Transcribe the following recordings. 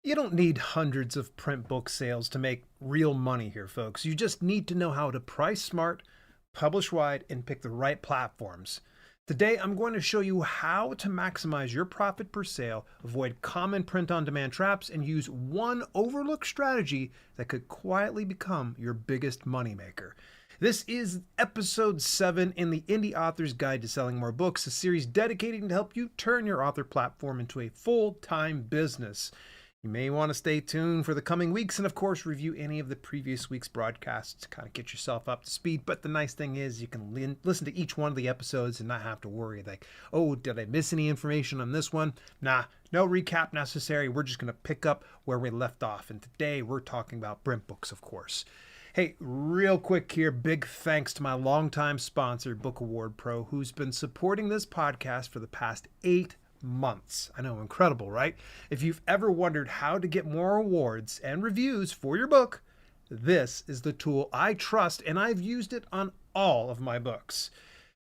You don't need hundreds of print book sales to make real money here, folks. You just need to know how to price smart, publish wide, and pick the right platforms. Today, I'm going to show you how to maximize your profit per sale, avoid common print on demand traps, and use one overlooked strategy that could quietly become your biggest moneymaker. This is episode 7 in the Indie Author's Guide to Selling More Books, a series dedicated to help you turn your author platform into a full-time business. You may want to stay tuned for the coming weeks and, of course, review any of the previous week's broadcasts to kind of get yourself up to speed. But the nice thing is you can listen to each one of the episodes and not have to worry like, oh, did I miss any information on this one? Nah, no recap necessary. We're just going to pick up where we left off. And today we're talking about print books, of course. Hey, real quick here, big thanks to my longtime sponsor, Book Award Pro, who's been supporting this podcast for the past 8 months. I know, incredible, right? If you've ever wondered how to get more awards and reviews for your book, this is the tool I trust, and I've used it on all of my books.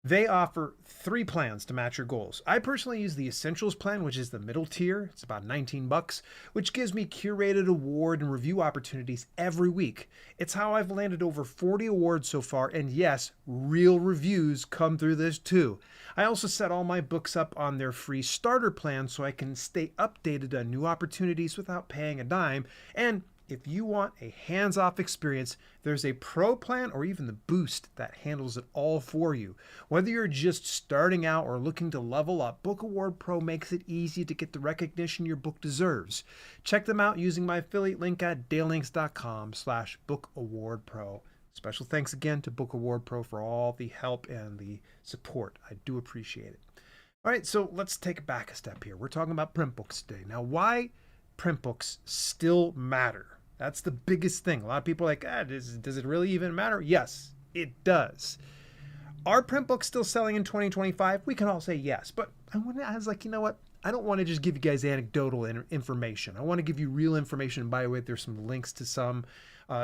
They offer 3 plans to match your goals. I personally use the Essentials plan, which is the middle tier. It's about $19, which gives me curated award and review opportunities every week. It's how I've landed over 40 awards so far, and yes, real reviews come through this too. I also set all my books up on their free starter plan so I can stay updated on new opportunities without paying a dime. And if you want a hands-off experience, there's a pro plan or even the boost that handles it all for you. Whether you're just starting out or looking to level up, Book Award Pro makes it easy to get the recognition your book deserves. Check them out using my affiliate link at dalelinks.com/bookawardpro. Special thanks again to Book Award Pro for all the help and the support. I do appreciate it. All right, so let's take it back a step here. We're talking about print books today. Now, why print books still matter? That's the biggest thing. A lot of people are like, does it really even matter? Yes, it does. Are print books still selling in 2025? We can all say yes, but I was like, you know what? I don't want to just give you guys anecdotal information. I want to give you real information. And by the way, there's some links to some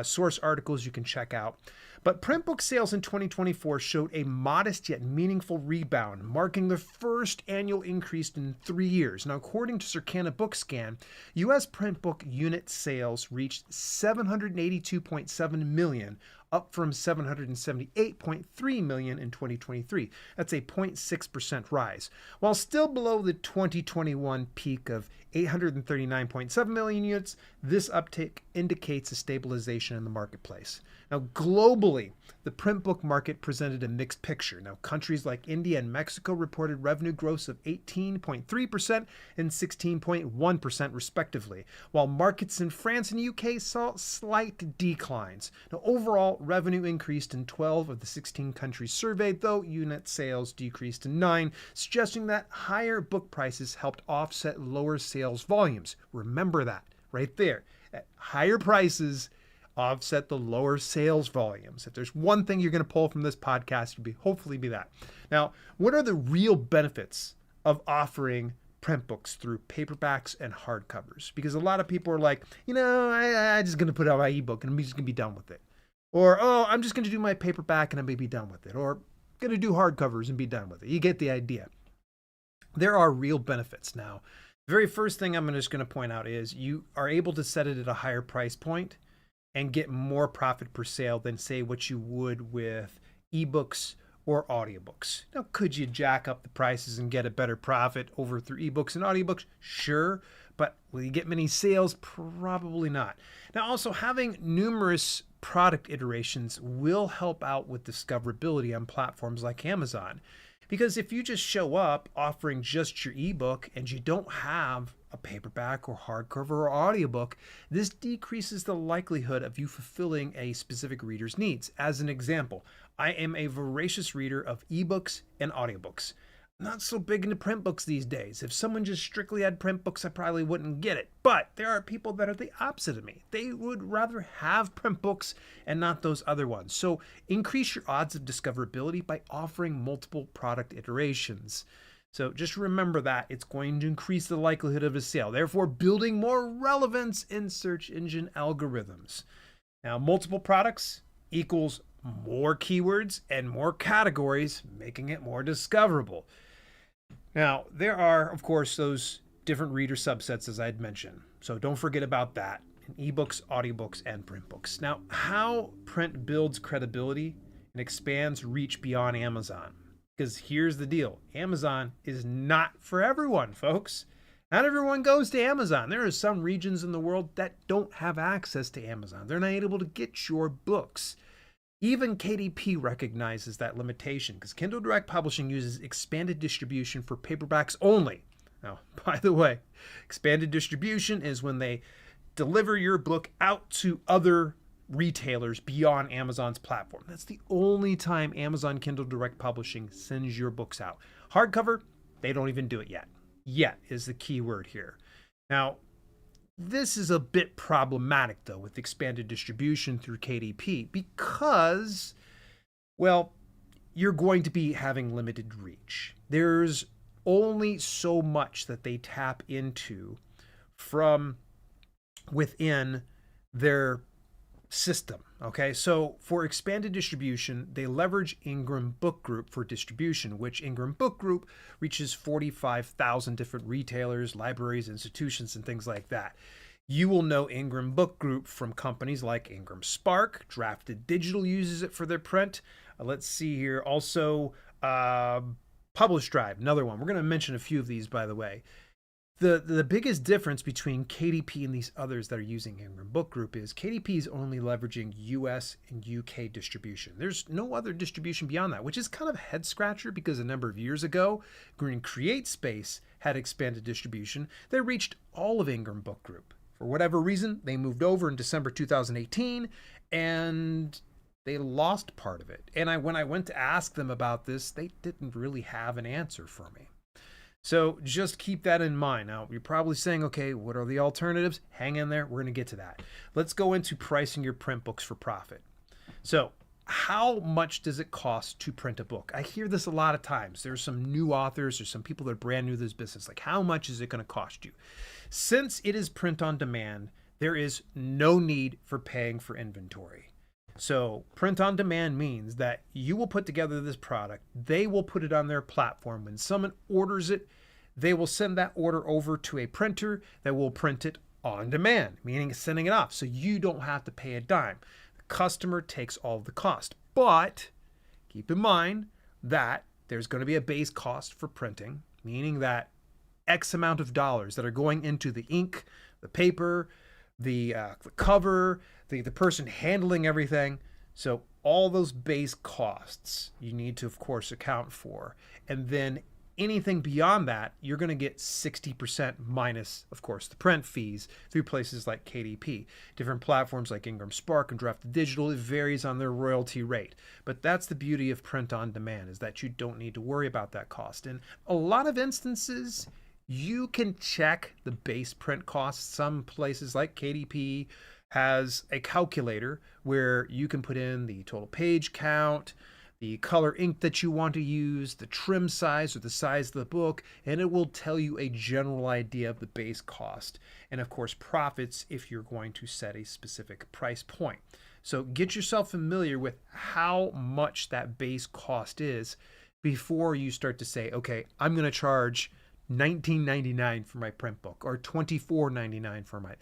source articles you can check out. But print book sales in 2024 showed a modest yet meaningful rebound, marking the first annual increase in 3 years. Now, according to Circana BookScan, U.S. print book unit sales reached 782.7 million, up from 778.3 million in 2023. That's a 0.6% rise. While still below the 2021 peak of 839.7 million units, this uptick indicates a stabilization in the marketplace. Now, globally, the print book market presented a mixed picture. Now, countries like India and Mexico reported revenue growth of 18.3% and 16.1% respectively, while markets in France and UK saw slight declines. Now, overall, revenue increased in 12 of the 16 countries surveyed, though unit sales decreased in 9, suggesting that higher book prices helped offset lower sales volumes. Remember that right there. At higher prices offset the lower sales volumes. If there's one thing you're going to pull from this podcast, it would hopefully be that. Now, what are the real benefits of offering print books through paperbacks and hardcovers? Because a lot of people are like, I'm just going to put out my ebook and I'm just going to be done with it. Or, I'm just going to do my paperback and I'm going to be done with it. Or, going to do hardcovers and be done with it. You get the idea. There are real benefits. Now, the very first thing I'm just going to point out is you are able to set it at a higher price point and get more profit per sale than, say, what you would with ebooks or audiobooks. Now, could you jack up the prices and get a better profit over through ebooks and audiobooks? Sure, but will you get many sales? Probably not. Now, also, having numerous product iterations will help out with discoverability on platforms like Amazon. Because if you just show up offering just your ebook and you don't have a paperback or hardcover or audiobook, this decreases the likelihood of you fulfilling a specific reader's needs. As an example, I am a voracious reader of ebooks and audiobooks. Not so big into print books these days. If someone just strictly had print books, I probably wouldn't get it. But there are people that are the opposite of me. They would rather have print books and not those other ones. So increase your odds of discoverability by offering multiple product iterations. So just remember that it's going to increase the likelihood of a sale, therefore building more relevance in search engine algorithms. Now, multiple products equals more keywords and more categories, making it more discoverable. Now, there are, of course, those different reader subsets, as I'd mentioned. So don't forget about that in ebooks, audiobooks, and print books. Now, how print builds credibility and expands reach beyond Amazon. Because here's the deal. Amazon is not for everyone, folks. Not everyone goes to Amazon. There are some regions in the world that don't have access to Amazon. They're not able to get your books. Even KDP recognizes that limitation because Kindle Direct Publishing uses expanded distribution for paperbacks only. Now, by the way, expanded distribution is when they deliver your book out to other retailers beyond Amazon's platform. That's the only time Amazon Kindle Direct Publishing sends your books out. Hardcover, they don't even do it yet. Yet is the key word here. Now, this is a bit problematic, though, with expanded distribution through KDP because, well, you're going to be having limited reach. There's only so much that they tap into from within their system. Okay, so for expanded distribution, they leverage Ingram Book Group for distribution, which Ingram Book Group reaches 45,000 different retailers, libraries, institutions, and things like that. You will know Ingram Book Group from companies like Ingram Spark. Drafted Digital uses it for their print. Let's see here. Also, Publish Drive, another one. We're going to mention a few of these, by the way. The biggest difference between KDP and these others that are using Ingram Book Group is KDP is only leveraging US and UK distribution. There's no other distribution beyond that, which is kind of a head scratcher because a number of years ago, Green Create Space had expanded distribution. They reached all of Ingram Book Group. For whatever reason, they moved over in December 2018 and they lost part of it. And when I went to ask them about this, they didn't really have an answer for me. So just keep that in mind. Now, you're probably saying, okay, what are the alternatives? Hang in there. We're going to get to that. Let's go into pricing your print books for profit. So how much does it cost to print a book? I hear this a lot of times. There's some new authors or some people that are brand new to this business. Like, how much is it going to cost you? Since it is print on demand, there is no need for paying for inventory. So print on demand means that you will put together this product. They will put it on their platform. When someone orders it, they will send that order over to a printer that will print it on demand, meaning sending it off. So you don't have to pay a dime. The customer takes all of the cost. But keep in mind that there's going to be a base cost for printing, meaning that X amount of dollars that are going into the ink, the paper, the cover, the person handling everything. So all those base costs you need to, of course, account for. And then anything beyond that, you're going to get 60% minus, of course, the print fees through places like KDP. Different platforms like Ingram Spark and Drafted Digital, it varies on their royalty rate. But that's the beauty of print on demand, is that you don't need to worry about that cost. In a lot of instances, you can check the base print costs. Some places like KDP has a calculator where you can put in the total page count, the color ink that you want to use, the trim size or the size of the book, and it will tell you a general idea of the base cost. And of course, profits if you're going to set a specific price point. So get yourself familiar with how much that base cost is before you start to say, okay, I'm going to charge $19.99 for my print book or $24.99 for my.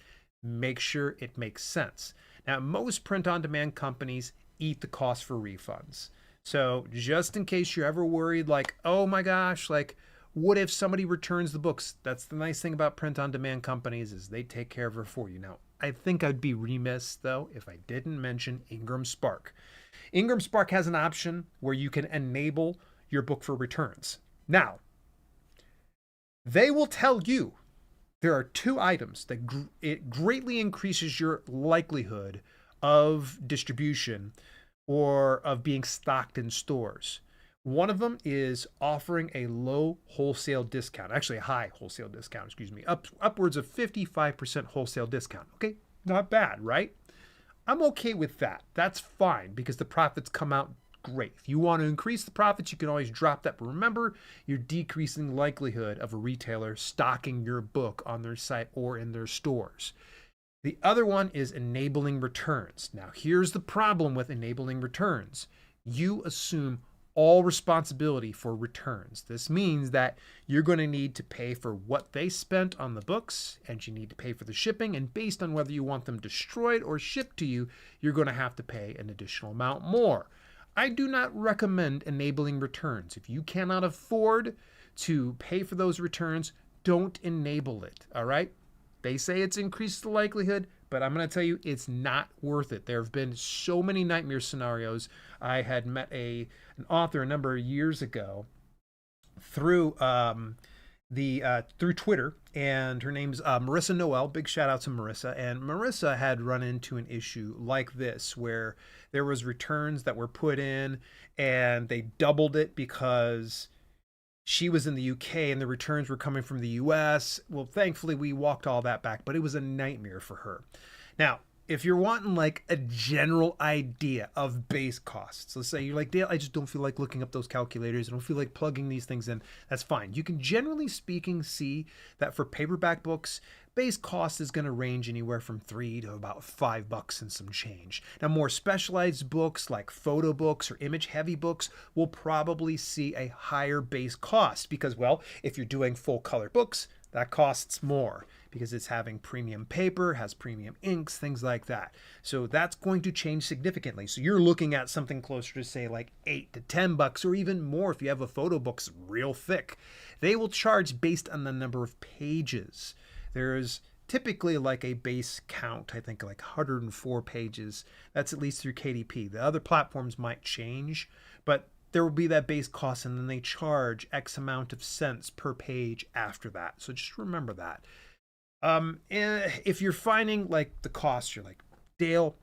Make sure it makes sense. Now, most print-on-demand companies eat the cost for refunds. So just in case you're ever worried, like, oh my gosh, like, what if somebody returns the books? That's the nice thing about print-on-demand companies is they take care of it for you. Now, I think I'd be remiss, though, if I didn't mention Ingram Spark. Ingram Spark has an option where you can enable your book for returns. Now, they will tell you there are two items that it greatly increases your likelihood of distribution or of being stocked in stores. One of them is offering a low wholesale discount, actually a high wholesale discount, upwards of 55% wholesale discount. Okay, not bad, right? I'm okay with that. That's fine because the profits come out great. If you want to increase the profits, you can always drop that. But remember, you're decreasing the likelihood of a retailer stocking your book on their site or in their stores. The other one is enabling returns. Now, here's the problem with enabling returns. You assume all responsibility for returns. This means that you're going to need to pay for what they spent on the books, and you need to pay for the shipping, and based on whether you want them destroyed or shipped to you, you're going to have to pay an additional amount more. I do not recommend enabling returns. If you cannot afford to pay for those returns, don't enable it, all right? They say it's increased the likelihood, but I'm going to tell you it's not worth it. There have been so many nightmare scenarios. I had met an author a number of years ago through through Twitter, and her name's Marissa Noel. Big shout out to Marissa. And Marissa had run into an issue like this where there was returns that were put in and they doubled it because she was in the UK and the returns were coming from the US. Well, thankfully we walked all that back, but it was a nightmare for her. Now, if you're wanting like a general idea of base costs, let's say you're like, Dale, I just don't feel like looking up those calculators. I don't feel like plugging these things in. That's fine. You can generally speaking see that for paperback books, base cost is going to range anywhere from $3 to about $5 and some change. Now, more specialized books like photo books or image heavy books will probably see a higher base cost because, well, if you're doing full color books, that costs more because it's having premium paper, has premium inks, things like that. So that's going to change significantly. So you're looking at something closer to say like $8 to $10 or even more if you have a photo book's real thick. They will charge based on the number of pages. There's typically like a base count, I think like 104 pages. That's at least through KDP. The other platforms might change, but there will be that base cost and then they charge X amount of cents per page after that. So just remember that. And if you're finding like the costs, you're like, Dale,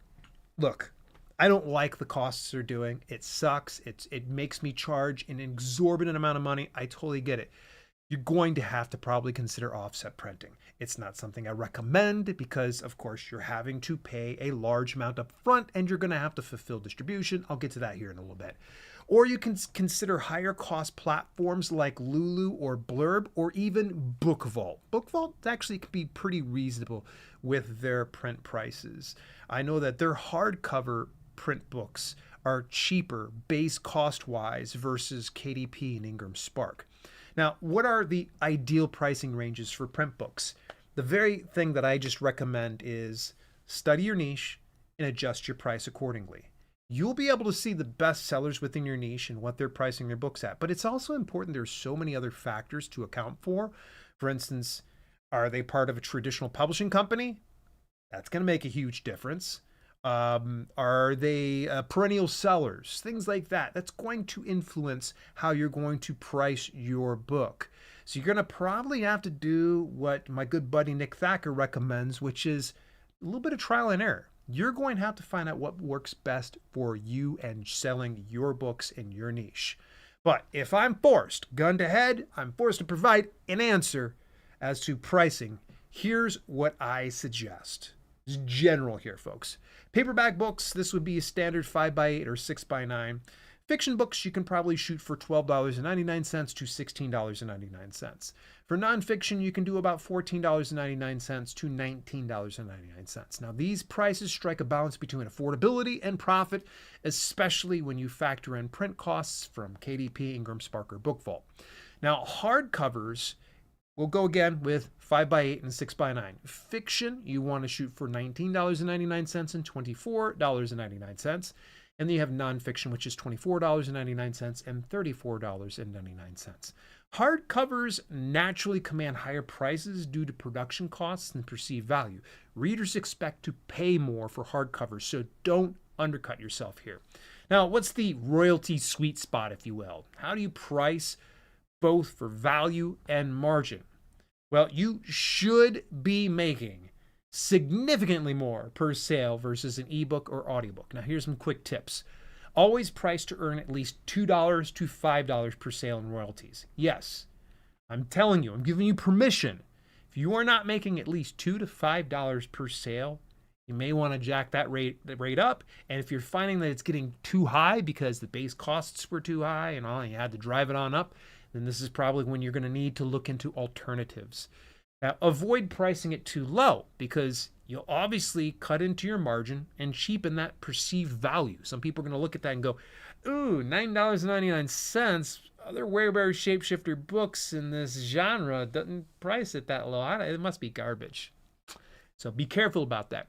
look, I don't like the costs they're doing. It sucks. It makes me charge an exorbitant amount of money. I totally get it. You're going to have to probably consider offset printing. It's not something I recommend because, of course, you're having to pay a large amount up front and you're going to have to fulfill distribution. I'll get to that here in a little bit. Or you can consider higher cost platforms like Lulu or Blurb or even BookVault. BookVault actually can be pretty reasonable with their print prices. I know that their hardcover print books are cheaper base cost wise versus KDP and Ingram Spark. Now, what are the ideal pricing ranges for print books? The very thing that I just recommend is study your niche and adjust your price accordingly. You'll be able to see the best sellers within your niche and what they're pricing their books at. But it's also important there's so many other factors to account for. For instance, are they part of a traditional publishing company? That's going to make a huge difference. Are they perennial sellers? Things like that. That's going to influence how you're going to price your book. So you're going to probably have to do what my good buddy Nick Thacker recommends, which is a little bit of trial and error. You're going to have to find out what works best for you and selling your books in your niche. But if I'm forced, gun to head, I'm forced to provide an answer as to pricing, here's what I suggest. It's general here, folks. Paperback books, this would be a standard 5x8 or 6x9. Fiction books, you can probably shoot for $12.99 to $16.99. For nonfiction, you can do about $14.99 to $19.99. Now, these prices strike a balance between affordability and profit, especially when you factor in print costs from KDP, Ingram Spark, or BookVault. Now, hardcovers, we'll go again with 5x8 and 6x9. Fiction, you want to shoot for $19.99 and $24.99. And then you have nonfiction, which is $24.99 and $34.99. Hardcovers naturally command higher prices due to production costs and perceived value. Readers expect to pay more for hardcovers, so don't undercut yourself here. Now, what's the royalty sweet spot, if you will? How do you price both for value and margin? Well, you should be making significantly more per sale versus an ebook or audiobook. Now, here's some quick tips. Always price to earn at least $2 to $5 per sale in royalties. Yes, I'm telling you, I'm giving you permission. If you are not making at least $2 to $5 per sale, you may want to jack that rate up. And if you're finding that it's getting too high because the base costs were too high and all you had to drive it on up, then this is probably when you're going to need to look into alternatives. Now, avoid pricing it too low because you'll obviously cut into your margin and cheapen that perceived value. Some people are going to look at that and go, ooh, $9.99. Other Wayberry Shapeshifter books in this genre doesn't price it that low. It must be garbage. So be careful about that.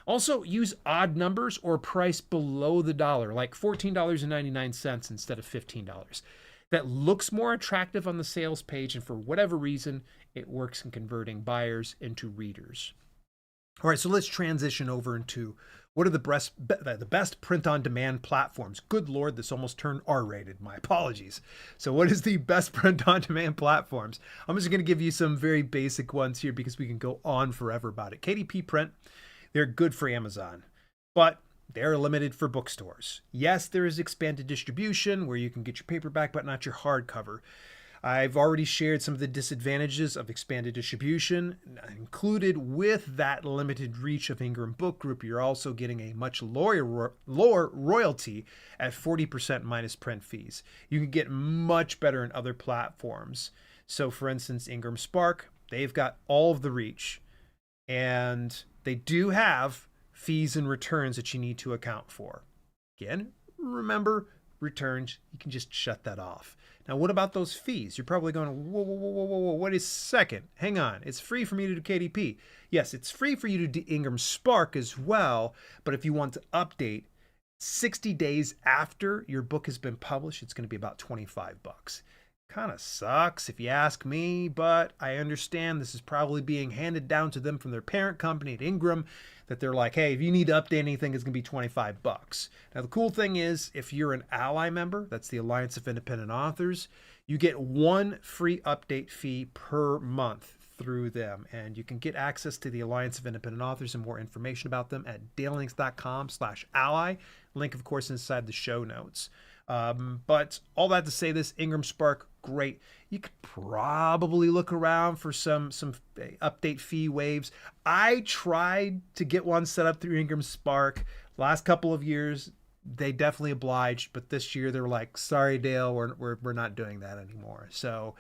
Also, use odd numbers or price below the dollar, like $14.99 instead of $15. That looks more attractive on the sales page, and for whatever reason, it works in converting buyers into readers. All right, so let's transition over into what are the best print-on-demand platforms. Good Lord, this almost turned R-rated. My apologies. So what is the best print-on-demand platforms? I'm just going to give you some very basic ones here because we can go on forever about it. KDP Print, they're good for Amazon, but they're limited for bookstores. Yes, there is expanded distribution where you can get your paperback, but not your hardcover. I've already shared some of the disadvantages of expanded distribution. Included with that limited reach of Ingram Book Group, you're also getting a much lower royalty at 40% minus print fees. You can get much better in other platforms. So for instance, Ingram Spark, they've got all of the reach, and they do have fees and returns that you need to account for. Again, remember, returns, you can just shut that off. Now, what about those fees? You're probably going, whoa, wait a second. Hang on. It's free for me to do KDP. Yes, it's free for you to do Ingram Spark as well, but if you want to update 60 days after your book has been published, it's going to be about $25. Kind of sucks if you ask me, but I understand this is probably being handed down to them from their parent company at Ingram, that they're like, hey, if you need to update anything, it's going to be $25. Now, the cool thing is, if you're an Ally member, that's the Alliance of Independent Authors, you get one free update fee per month through them, and you can get access to the Alliance of Independent Authors and more information about them at dailylinks.com/ally. Link, of course, inside the show notes. But all that to say this, Ingram Spark, great. You could probably look around for some update fee waves. I tried to get one set up through Ingram Spark. Last couple of years, they definitely obliged, but this year they were like, sorry, Dale, we're not doing that anymore. So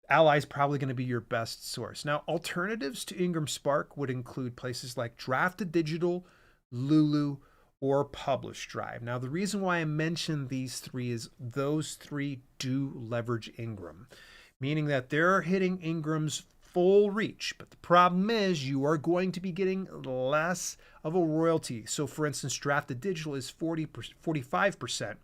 Ally is probably going to be your best source. Now, alternatives to Ingram Spark would include places like Drafted Digital, Lulu, or Publish Drive. Now, the reason why I mention these three is those three do leverage Ingram, meaning that they're hitting Ingram's full reach. But the problem is you are going to be getting less of a royalty. So, for instance, Drafted Digital is 45%.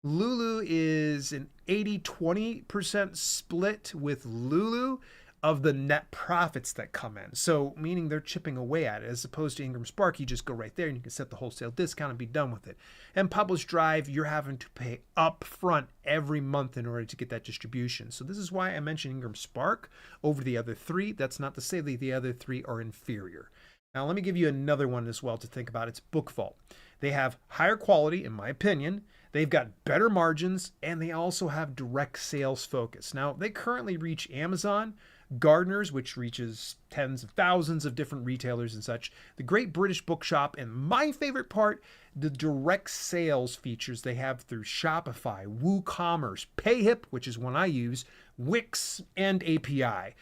Lulu is an 80-20% split with Lulu of the net profits that come in. So meaning they're chipping away at it, as opposed to Ingram Spark, you just go right there and you can set the wholesale discount and be done with it. And Publish Drive, you're having to pay upfront every month in order to get that distribution. So this is why I mentioned Ingram Spark over the other three. That's not to say that the other three are inferior. Now let me give you another one as well to think about. It's Book Vault. They have higher quality, in my opinion. They've got better margins, and they also have direct sales focus. Now, they currently reach Amazon, Gardner's, which reaches tens of thousands of different retailers and such, the Great British Bookshop, and my favorite part, the direct sales features they have through Shopify, WooCommerce, PayHip, which is one I use, Wix, and API.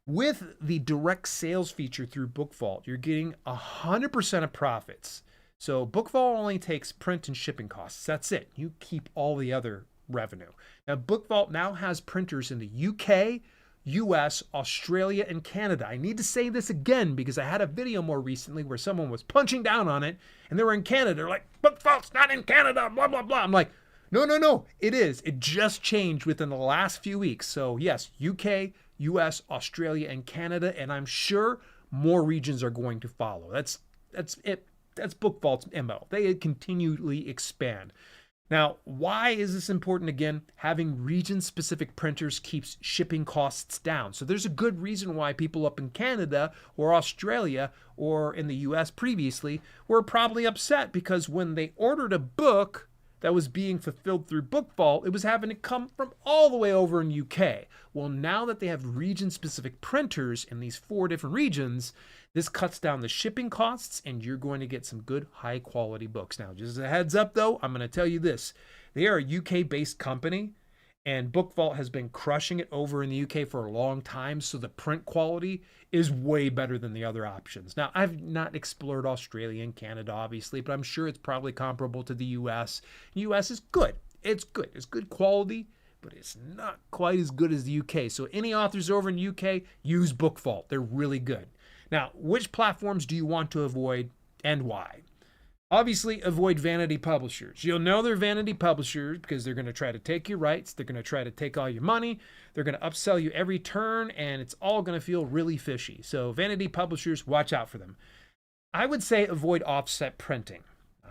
With the direct sales feature through Book Vault, you're getting 100% of profits. So Book Vault only takes print and shipping costs. That's it. You keep all the other revenue. Now, Book Vault now has printers in the UK, US, Australia, and Canada. I need to say this again because I had a video more recently where someone was punching down on it and they were in Canada. They're like, Book Vault's not in Canada, blah, blah, blah. I'm like, no, it is. It just changed within the last few weeks. So yes, UK, US, Australia, and Canada, and I'm sure more regions are going to follow. That's it. That's Book Vault's MO. They continually expand. Now, why is this important? Again, having region-specific printers keeps shipping costs down. So there's a good reason why people up in Canada or Australia or in the US previously were probably upset, because when they ordered a book that was being fulfilled through Book Vault, it was having to come from all the way over in UK. Well, now that they have region-specific printers in these 4 different regions, this cuts down the shipping costs, and you're going to get some good high-quality books. Now, just as a heads up, though, I'm going to tell you this. They are a UK-based company, And Book Vault has been crushing it over in the UK for a long time, so the print quality is way better than the other options. Now, I've not explored Australia and Canada, obviously, but I'm sure it's probably comparable to the US. The US is good. It's good. It's good quality, but it's not quite as good as the UK. So any authors over in the UK, use Book Vault. They're really good. Now, which platforms do you want to avoid and why? Obviously, avoid vanity publishers. You'll know they're vanity publishers because they're going to try to take your rights. They're going to try to take all your money. They're going to upsell you every turn, and it's all going to feel really fishy. So vanity publishers, watch out for them. I would say avoid offset printing.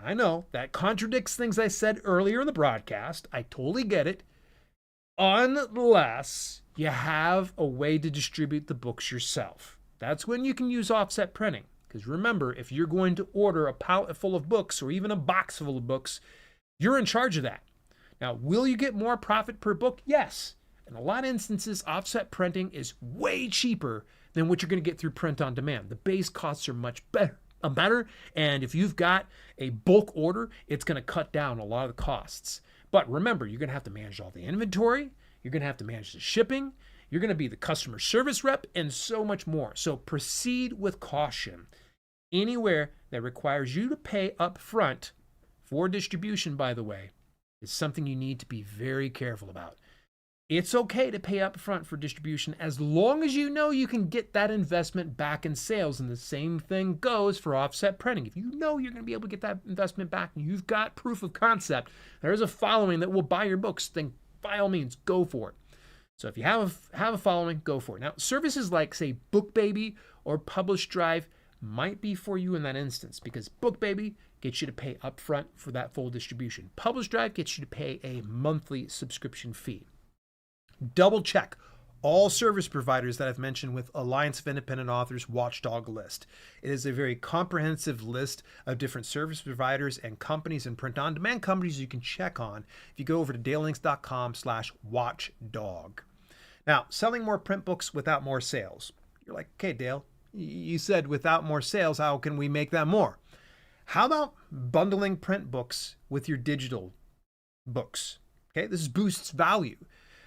I know that contradicts things I said earlier in the broadcast. I totally get it. Unless you have a way to distribute the books yourself. That's when you can use offset printing. Because remember, if you're going to order a pallet full of books or even a box full of books, you're in charge of that. Now, will you get more profit per book? Yes. In a lot of instances, offset printing is way cheaper than what you're going to get through print on demand. The base costs are much better. And if you've got a bulk order, it's going to cut down a lot of the costs. But remember, you're going to have to manage all the inventory. You're going to have to manage the shipping. You're going to be the customer service rep and so much more. So proceed with caution. Anywhere that requires you to pay up front for distribution, by the way, is something you need to be very careful about. It's okay to pay up front for distribution as long as you know you can get that investment back in sales. And the same thing goes for offset printing. If you know you're going to be able to get that investment back and you've got proof of concept, there's a following that will buy your books, then by all means, go for it. So if you have a following, go for it. Now, services like, say, BookBaby or Publish Drive might be for you in that instance because BookBaby gets you to pay upfront for that full distribution. Publish Drive gets you to pay a monthly subscription fee. Double check all service providers that I've mentioned with Alliance of Independent Authors Watchdog list. It is a very comprehensive list of different service providers and companies and print-on-demand companies you can check on if you go over to dalelinks.com/watchdog. Now, selling more print books without more sales. You're like, okay, Dale, you said without more sales, how can we make that more? How about bundling print books with your digital books? Okay, this boosts value.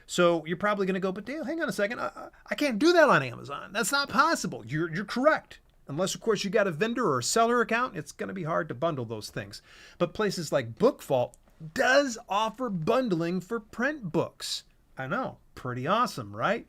So you're probably going to go, but Dale, hang on a second. I can't do that on Amazon. That's not possible. You're correct. Unless, of course, you got a vendor or a seller account, it's going to be hard to bundle those things. But places like Book Vault does offer bundling for print books. I know, pretty awesome, right?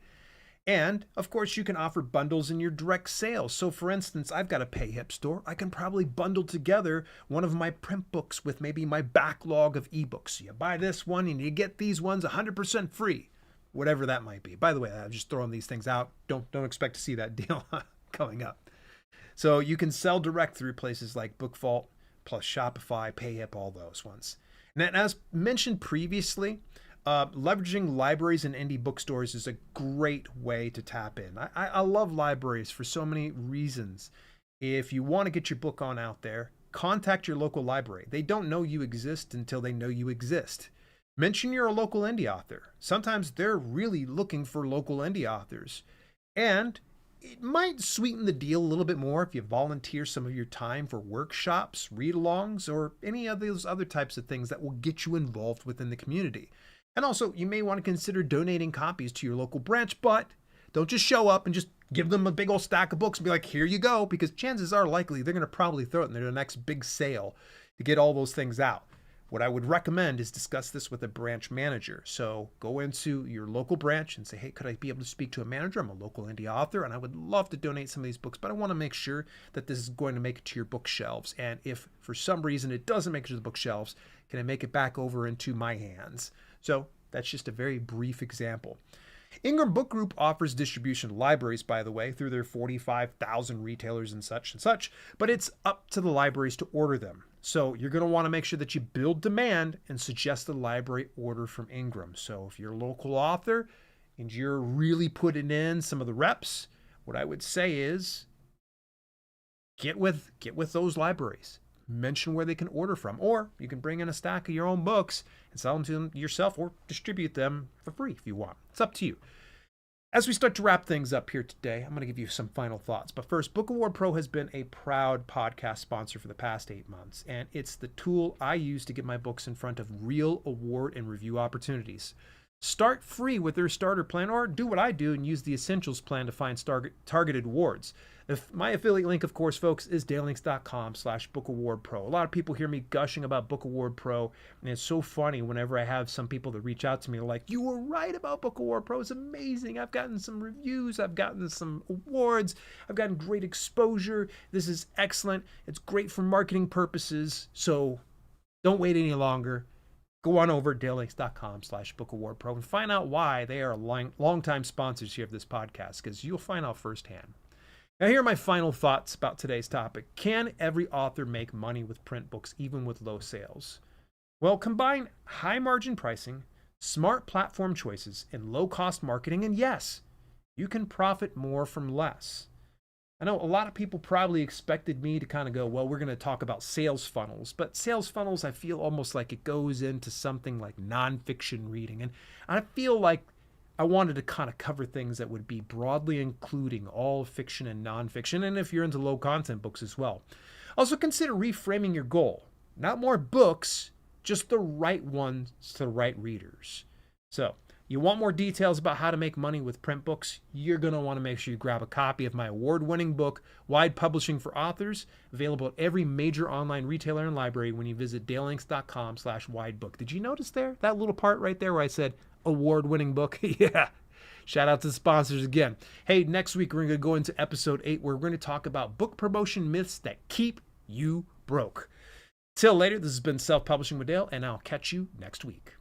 And, of course, you can offer bundles in your direct sales. So, for instance, I've got a PayHip store. I can probably bundle together one of my print books with maybe my backlog of ebooks. So you buy this one and you get these ones 100% free, whatever that might be. By the way, I'm just throwing these things out. Don't expect to see that deal coming up. So you can sell direct through places like Book Vault, plus Shopify, PayHip, all those ones. And as mentioned previously, leveraging libraries and indie bookstores is a great way to tap in. I love libraries for so many reasons. If you want to get your book on out there, contact your local library. They don't know you exist until they know you exist. Mention you're a local indie author. Sometimes they're really looking for local indie authors. And it might sweeten the deal a little bit more if you volunteer some of your time for workshops, read-alongs, or any of those other types of things that will get you involved within the community. And also, you may want to consider donating copies to your local branch, but don't just show up and just give them a big old stack of books and be like, here you go, because chances are likely they're going to probably throw it in their next big sale to get all those things out. What I would recommend is discuss this with a branch manager. So go into your local branch and say, hey, could I be able to speak to a manager? I'm a local indie author and I would love to donate some of these books, but I want to make sure that this is going to make it to your bookshelves. And if for some reason it doesn't make it to the bookshelves, can I make it back over into my hands? So that's just a very brief example. Ingram Book Group offers distribution to libraries, by the way, through their 45,000 retailers and such, but it's up to the libraries to order them. So you're going to want to make sure that you build demand and suggest the library order from Ingram. So if you're a local author and you're really putting in some of the reps, what I would say is get with those libraries. Mention where they can order from, or you can bring in a stack of your own books and sell them to them yourself or distribute them for free if you want. It's up to you. As we start to wrap things up here today, I'm going to give you some final thoughts. But first, Book Award Pro has been a proud podcast sponsor for the past 8 months, and it's the tool I use to get my books in front of real award and review opportunities. Start free with their starter plan, or do what I do and use the essentials plan to find targeted awards. My affiliate link, of course, folks, is dailylinks.com/Book Award Pro. A lot of people hear me gushing about Book Award Pro, and it's so funny whenever I have some people that reach out to me like, you were right about Book Award Pro. It's amazing. I've gotten some reviews. I've gotten some awards. I've gotten great exposure. This is excellent. It's great for marketing purposes. So don't wait any longer. Go on over to dailylinks.com/Book Award Pro and find out why they are longtime sponsors here of this podcast, because you'll find out firsthand. Now, here are my final thoughts about today's topic. Can every author make money with print books, even with low sales? Well, combine high margin pricing, smart platform choices, and low cost marketing, and yes, you can profit more from less. I know a lot of people probably expected me to kind of go, well, we're going to talk about sales funnels, but sales funnels, I feel almost like it goes into something like nonfiction reading. And I feel like I wanted to kind of cover things that would be broadly including all fiction and nonfiction, and if you're into low content books as well. Also consider reframing your goal. Not more books, just the right ones to the right readers. So, you want more details about how to make money with print books? You're going to want to make sure you grab a copy of my award-winning book, Wide Publishing for Authors, available at every major online retailer and library when you visit dailylinks.com/widebook. Did you notice there, that little part right there where I said award-winning book? Yeah. Shout out to the sponsors again. Hey, next week we're going to go into episode 8 where we're going to talk about book promotion myths that keep you broke. Till later, this has been Self-Publishing with Dale, and I'll catch you next week.